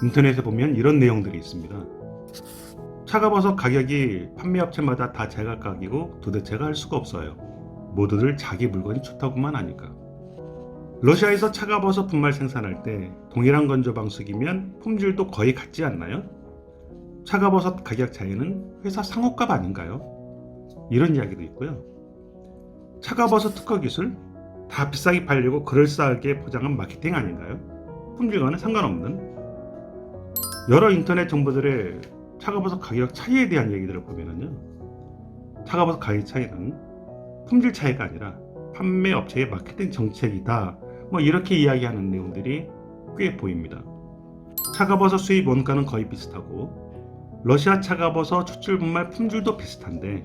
인터넷에 보면 이런 내용들이 있습니다. 차가버섯 가격이 판매업체마다 다 제각각이고 도대체가 할 수가 없어요. 모두들 자기 물건이 좋다고만 하니까. 러시아에서 차가버섯 분말 생산할 때 동일한 건조 방식이면 품질도 거의 같지 않나요? 차가버섯 가격 차이는 회사 상호값 아닌가요? 이런 이야기도 있고요. 차가버섯 특허 기술? 다 비싸게 팔리고 그럴싸하게 포장한 마케팅 아닌가요? 품질과는 상관없는? 여러 인터넷 정보들의 차가버섯 가격 차이에 대한 얘기들을 보면은요, 차가버섯 가격 차이는 품질 차이가 아니라 판매 업체의 마케팅 정책이다, 이렇게 이야기하는 내용들이 꽤 보입니다. 차가버섯 수입 원가는 거의 비슷하고 러시아 차가버섯 추출 분말 품질도 비슷한데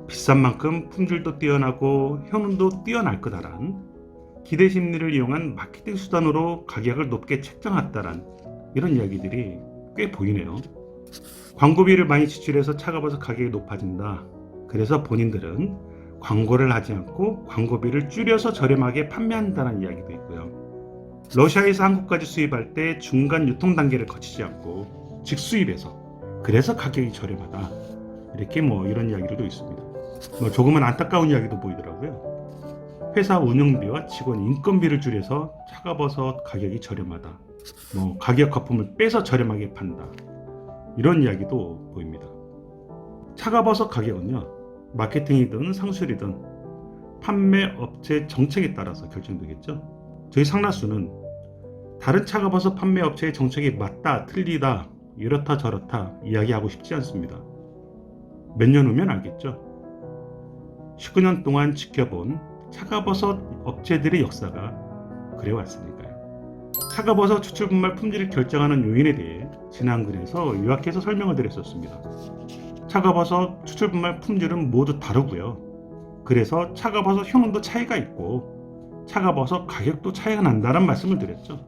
비싼 만큼 품질도 뛰어나고 효능도 뛰어날 거다란 기대 심리를 이용한 마케팅 수단으로 가격을 높게 책정했다란 이런 이야기들이 꽤 보이네요. 광고비를 많이 지출해서 차가버섯 가격이 높아진다. 그래서 본인들은 광고를 하지 않고 광고비를 줄여서 저렴하게 판매한다는 이야기도 있고요. 러시아에서 한국까지 수입할 때 중간 유통 단계를 거치지 않고 직수입해서 그래서 가격이 저렴하다. 이렇게 이런 이야기도 있습니다. 조금은 안타까운 이야기도 보이더라고요. 회사 운영비와 직원 인건비를 줄여서 차가버섯 가격이 저렴하다. 가격 거품을 빼서 저렴하게 판다. 이런 이야기도 보입니다. 차가버섯 가격은요, 마케팅이든 상술이든 판매 업체 정책에 따라서 결정되겠죠. 저희 상라수는 다른 차가버섯 판매 업체의 정책이 맞다, 틀리다, 이렇다 저렇다 이야기하고 싶지 않습니다. 몇 년 후면 알겠죠. 19년 동안 지켜본 차가버섯 업체들의 역사가 그래왔으니까요. 차가버섯 추출 분말 품질을 결정하는 요인에 대해 지난 글에서 요약해서 설명을 드렸었습니다. 차가버섯 추출 분말 품질은 모두 다르고요. 그래서 차가버섯 효능도 차이가 있고 차가버섯 가격도 차이가 난다는 말씀을 드렸죠.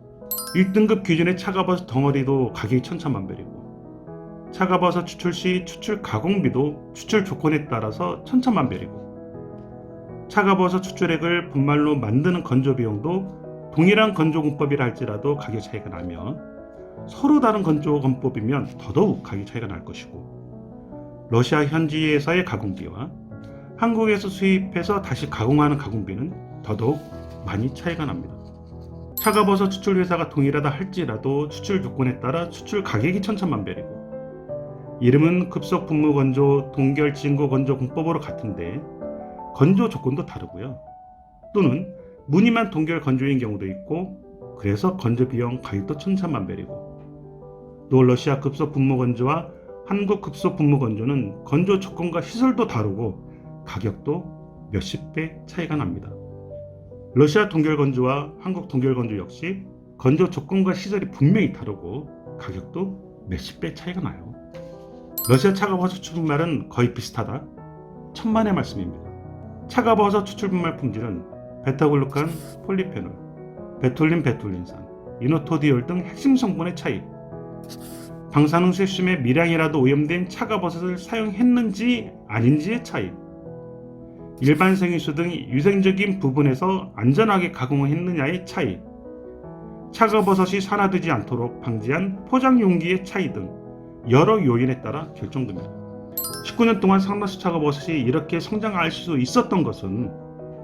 1등급 기준의 차가버섯 덩어리도 가격이 천차만별이고 차가버섯 추출 시 추출 가공비도 추출 조건에 따라서 천차만별이고 차가버섯 추출액을 분말로 만드는 건조 비용도 동일한 건조 공법이라 할지라도 가격 차이가 나면 서로 다른 건조 공법이면 더더욱 가격 차이가 날 것이고 러시아 현지에서의 가공비와 한국에서 수입해서 다시 가공하는 가공비는 더더욱 많이 차이가 납니다. 차가버섯 추출 회사가 동일하다 할지라도 추출 조건에 따라 추출 가격이 천차만별이고 이름은 급속 분무 건조, 동결 진고 건조 공법으로 같은데 건조 조건도 다르고요. 또는 무늬만 동결 건조인 경우도 있고 그래서 건조 비용 가격도 천차만별이고 또 러시아 급속 분무 건조와 한국 급속 분무 건조는 건조 조건과 시설도 다르고 가격도 몇십 배 차이가 납니다. 러시아 동결 건조와 한국 동결 건조 역시 건조 조건과 시설이 분명히 다르고 가격도 몇십 배 차이가 나요. 러시아 차가버섯 추출 분말은 거의 비슷하다? 천만의 말씀입니다. 차가버섯 추출 분말 품질은 베타글루칸, 폴리페놀, 베톨린산, 이노토디올 등 핵심 성분의 차이, 방사능 세슘에 미량이라도 오염된 차가버섯을 사용했는지 아닌지의 차이, 일반 생유수 등 위생적인 부분에서 안전하게 가공을 했느냐의 차이, 차가버섯이 산화되지 않도록 방지한 포장 용기의 차이 등 여러 요인에 따라 결정됩니다. 19년 동안 상라수 차가버섯이 이렇게 성장할 수 있었던 것은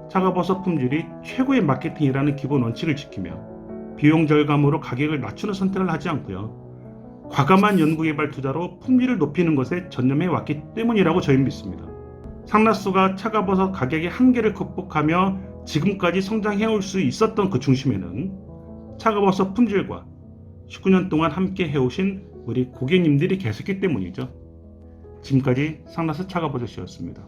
차가버섯 품질이 최고의 마케팅이라는 기본 원칙을 지키며 비용 절감으로 가격을 낮추는 선택을 하지 않고요. 과감한 연구개발 투자로 품질을 높이는 것에 전념해 왔기 때문이라고 저희는 믿습니다. 상라수가 차가버섯 가격의 한계를 극복하며 지금까지 성장해올 수 있었던 그 중심에는 차가버섯 품질과 19년 동안 함께 해오신 우리 고객님들이 계셨기 때문이죠. 지금까지 상라수 차가버섯이었습니다.